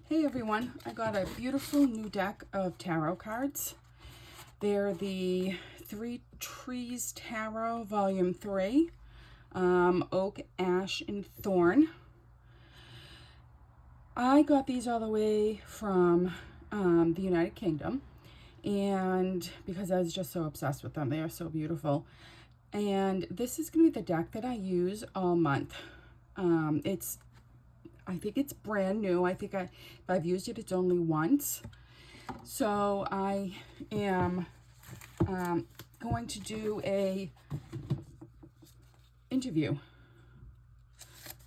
Hey everyone, I got a beautiful new deck of tarot cards. They're the Three Trees Tarot Volume 3, Oak, Ash, and Thorn. I got these all the way from the United Kingdom, and because I was just so obsessed with them, they are so beautiful. And this is going to be the deck that I use all month. I think it's brand new. I think if I've used it, it's only once. So I am going to do a interview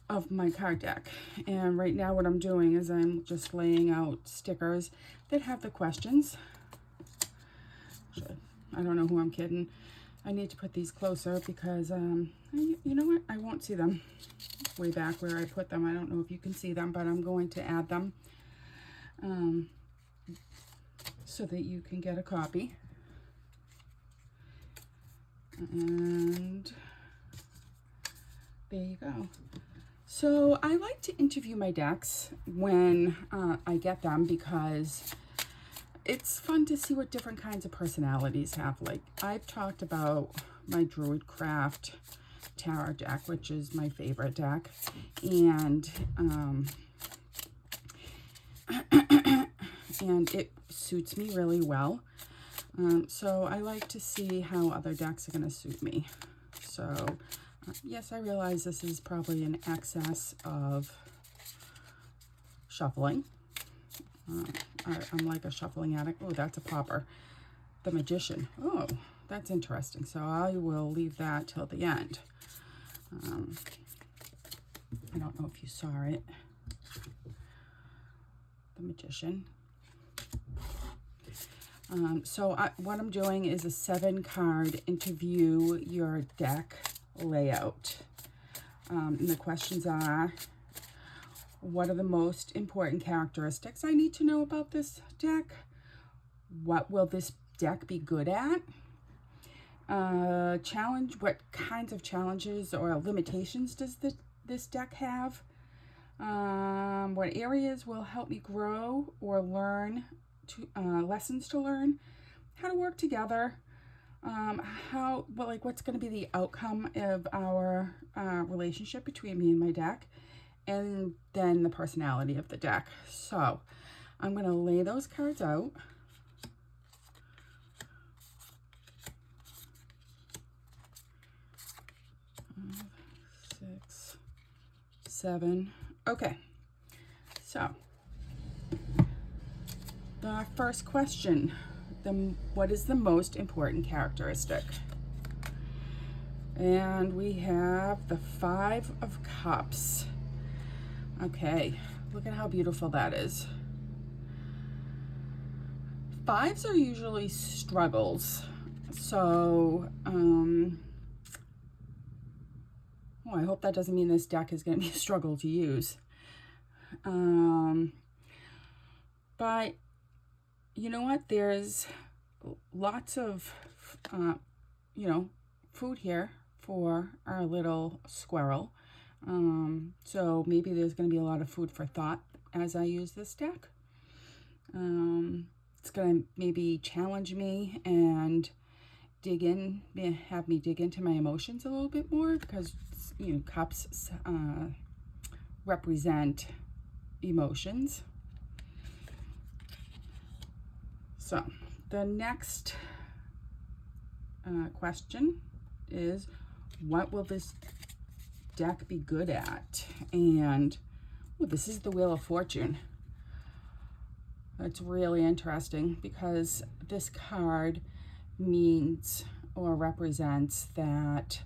of my card deck. And right now what I'm doing is I'm just laying out stickers that have the questions. I don't know who I'm kidding. I need to put these closer because, you know what? I won't see them way back where I put them. I don't know if you can see them, but I'm going to add them so that you can get a copy. And there you go. So I like to interview my decks when I get them because it's fun to see what different kinds of personalities have. Like, I've talked about my Druidcraft tarot deck, which is my favorite deck, and and it suits me really well. So I like to see how other decks are going to suit me. So yes, I realize this is probably an excess of shuffling. I'm like a shuffling addict. Oh, that's a popper. The Magician. Oh, that's interesting. So I will leave that till the end. I don't know if you saw it. The Magician. What I'm doing is a 7-card interview your deck layout. And the questions are, what are the most important characteristics I need to know about this deck? What will this deck be good at? What kinds of challenges or limitations does this deck have? What areas will help me grow or learn lessons to learn? How to work together? What's going to be the outcome of our relationship between me and my deck? And then the personality of the deck. So I'm going to lay those cards out. 5, 6, 7. Okay. So the first question, what is the most important characteristic? And we have the 5 of Cups. Okay, look at how beautiful that is. 5s are usually struggles. So, I hope that doesn't mean this deck is going to be a struggle to use. But you know what? There's lots of, food here for our little squirrel. So maybe there's going to be a lot of food for thought as I use this deck. It's going to maybe challenge me and have me dig into my emotions a little bit more because, cups represent emotions. So the next question is, what will this deck be good at? And this is the Wheel of Fortune. That's really interesting because this card means or represents that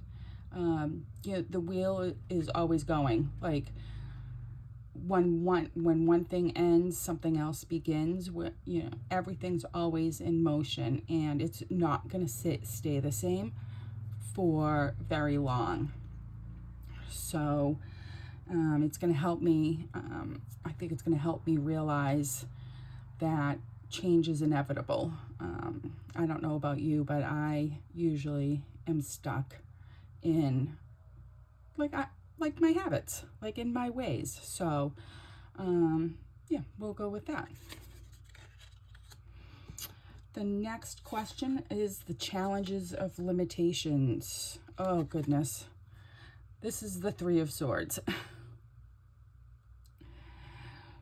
the wheel is always going. Like when one thing ends, something else begins. Everything's always in motion, and it's not going to stay the same for very long. So it's going to help me. I think it's going to help me realize that change is inevitable. I don't know about you, but I usually am stuck in like my habits, like in my ways. So yeah, we'll go with that. The next question is the challenges of limitations. Oh, goodness. This is the Three of Swords.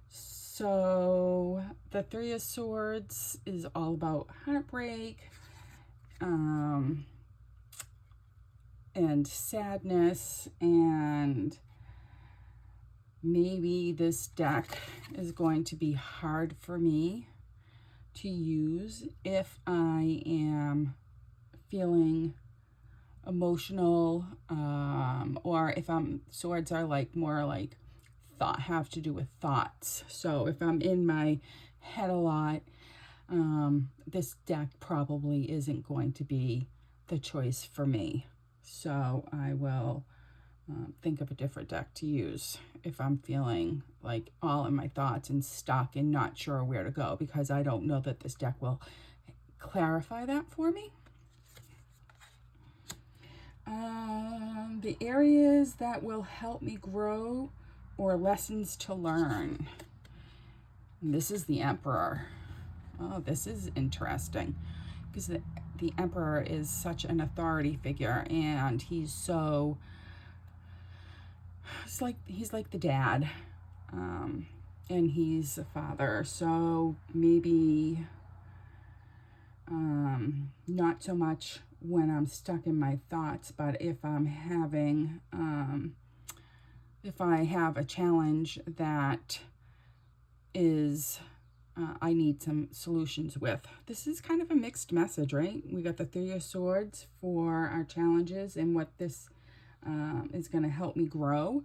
So the Three of Swords is all about heartbreak, and sadness, and maybe this deck is going to be hard for me to use if I am feeling emotional, or if swords are like more like have to do with thoughts. So if I'm in my head a lot, this deck probably isn't going to be the choice for me. So I will think of a different deck to use if I'm feeling like all in my thoughts and stuck and not sure where to go, because I don't know that this deck will clarify that for me. The areas that will help me grow or lessons to learn. And this is the Emperor. Oh, this is interesting, because the Emperor is such an authority figure, and he's like the dad, and he's a father. So maybe not so much when I'm stuck in my thoughts, but if I'm having if I have a challenge that is I need some solutions with. This is kind of a mixed message, right? We got the Three of Swords for our challenges and what this is going to help me grow.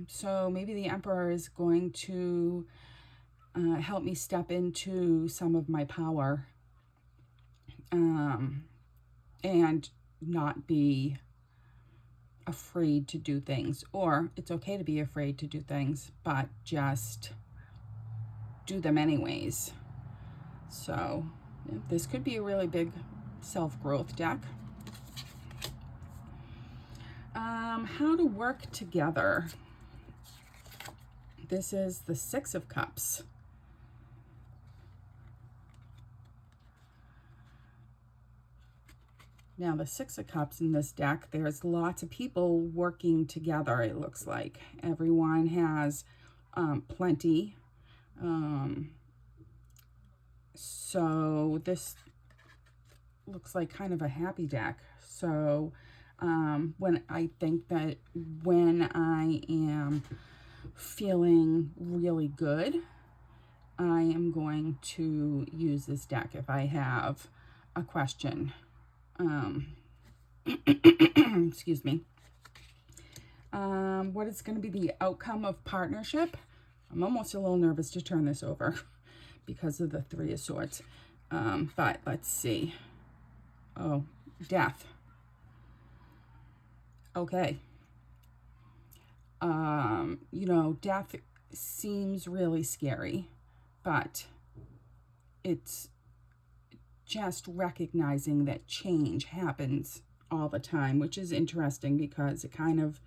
So maybe the Emperor is going to help me step into some of my power, and not be afraid to do things. Or it's okay to be afraid to do things, but just do them anyways. So yeah, this could be a really big self-growth deck. How to work together. This is the Six of Cups. Now, the Six of Cups in this deck, there's lots of people working together, it looks like. Everyone has plenty. So this looks like kind of a happy deck. So when I am feeling really good, I am going to use this deck if I have a question. Excuse me. What is going to be the outcome of partnership? I'm almost a little nervous to turn this over because of the Three of Swords. But let's see. Oh, death. Okay. You know, death seems really scary, but it's just recognizing that change happens all the time, which is interesting because it kind of,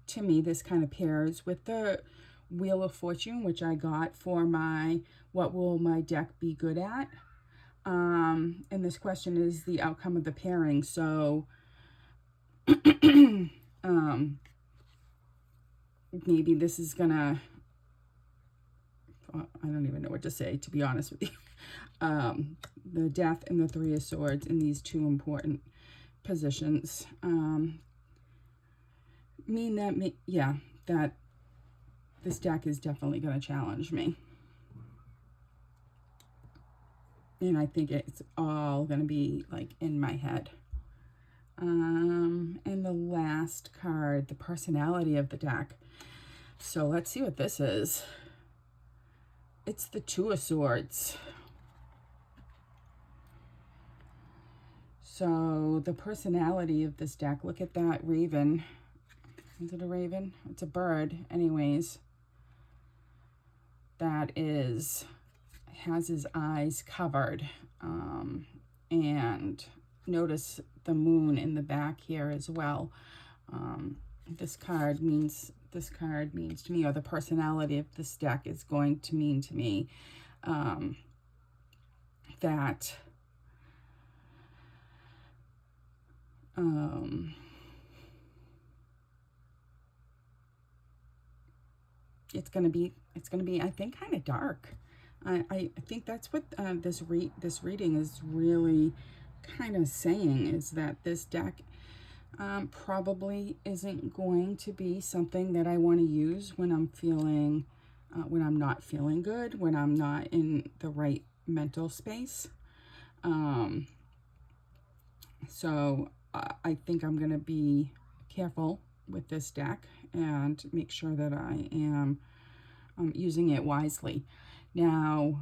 to me, this kind of pairs with the Wheel of Fortune, which I got for my what will my deck be good at. And this question is the outcome of the pairing. So maybe this is gonna, I don't even know what to say, to be honest with you. The Death and the Three of Swords in these two important positions mean that that this deck is definitely going to challenge me. And I think it's all going to be like in my head. And the last card, the personality of the deck. So let's see what this is. It's the Two of Swords. So the personality of this deck, look at that raven. Is it a raven? It's a bird anyways. That has his eyes covered. And notice the moon in the back here as well. This card means this card means to me, or the personality of this deck is going to mean to me. That it's gonna be, I think, kind of dark. I think that's what this reading is really kind of saying, is that this deck probably isn't going to be something that I want to use when I'm feeling, when I'm not feeling good, when I'm not in the right mental space. So I think I'm going to be careful with this deck and make sure that I am using it wisely. Now,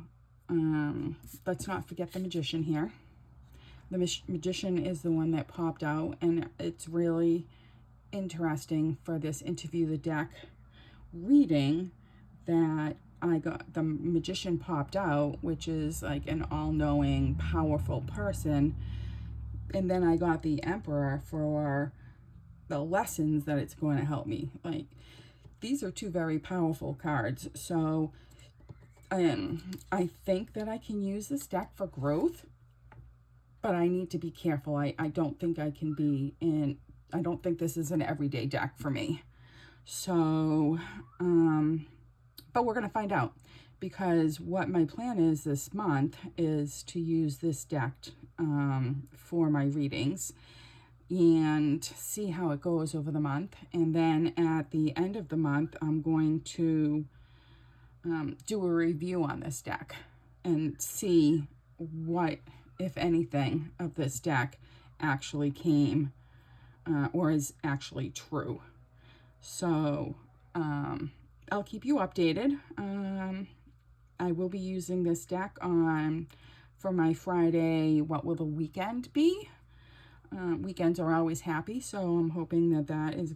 let's not forget the Magician here. The Magician is the one that popped out, and it's really interesting for this Interview the Deck reading that I got. The Magician popped out, which is like an all-knowing, powerful person, and then I got the Emperor for the lessons that it's going to help me. Like, these are two very powerful cards. So I think that I can use this deck for growth, but I need to be careful. I don't think I can be in, I don't think this is an everyday deck for me. So, but we're going to find out, because what my plan is this month is to use this deck for my readings and see how it goes over the month. And then at the end of the month, I'm going to do a review on this deck and see what, if anything, of this deck actually came or is actually true. So I'll keep you updated. I will be using this deck for my Friday, what will the weekend be? Weekends are always happy, so I'm hoping that that is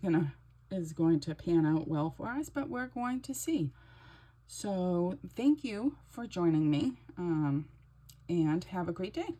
going to pan out well for us, but we're going to see. So thank you for joining me, and have a great day.